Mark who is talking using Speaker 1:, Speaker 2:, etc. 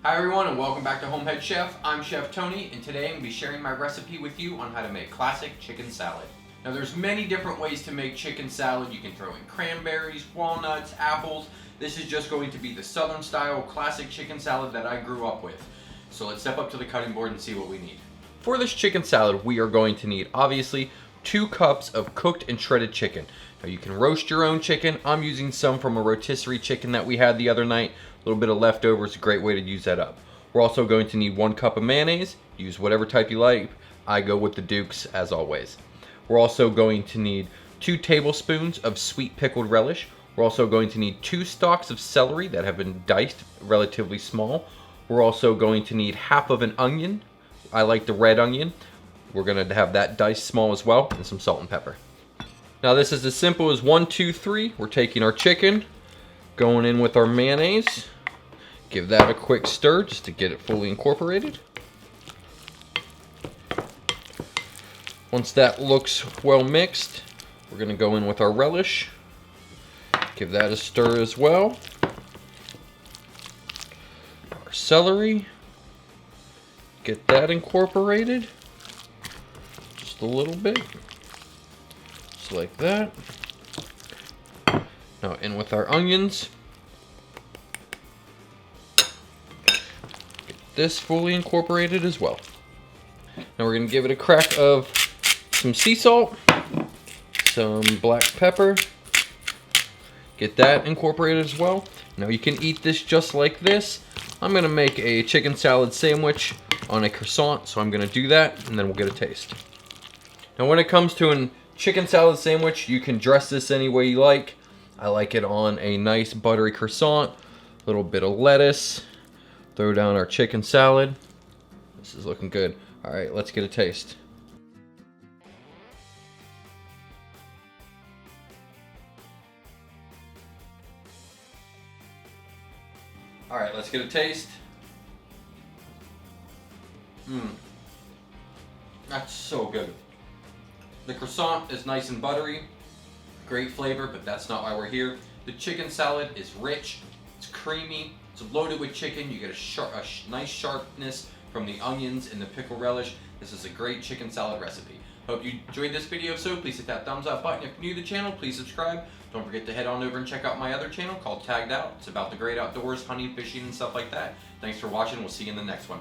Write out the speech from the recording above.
Speaker 1: Hi everyone and welcome back to HomeHeadChef. I'm Chef Tony and today I'm going to be sharing my recipe with you on how to make classic chicken salad. Now there's many different ways to make chicken salad. You can throw in cranberries, walnuts, apples. This is just going to be the southern style classic chicken salad that I grew up with. So let's step up to the cutting board and see what we need. For this chicken salad we are going to need obviously 2 cups of cooked and shredded chicken. Now you can roast your own chicken. I'm using some from a rotisserie chicken that we had the other night. A little bit of leftovers, a great way to use that up. We're also going to need 1 cup of mayonnaise. Use whatever type you like. I go with the Duke's as always. We're also going to need 2 tablespoons of sweet pickled relish. We're also going to need 2 stalks of celery that have been diced relatively small. We're also going to need half of an onion. I like the red onion. We're going to have that diced small as well, and some salt and pepper. Now this is as simple as 1, 2, 3. We're taking our chicken, going in with our mayonnaise. Give that a quick stir just to get it fully incorporated. Once that looks well mixed, we're going to go in with our relish. Give that a stir as well. Our celery. Get that incorporated. Just a little bit. Just like that. Now in with our onions. Get this fully incorporated as well. Now we're going to give it a crack of some sea salt, some black pepper. Get that incorporated as well. Now you can eat this just like this. I'm going to make a chicken salad sandwich on a croissant, so I'm going to do that and then we'll get a taste. Now when it comes to a chicken salad sandwich, you can dress this any way you like. I like it on a nice buttery croissant, a little bit of lettuce, throw down our chicken salad. This is looking good. All right, let's get a taste. All right, let's get a taste. That's so good. The croissant is nice and buttery, great flavor, but that's not why we're here. The chicken salad is rich, it's creamy, it's loaded with chicken. You get a nice sharpness from the onions and the pickle relish. This is a great chicken salad recipe. Hope you enjoyed this video. If so, please hit that thumbs up button. If you're new to the channel, please subscribe. Don't forget to head on over and check out my other channel called Tagged Out. It's about the great outdoors, hunting, fishing, and stuff like that. Thanks for watching. We'll see you in the next one.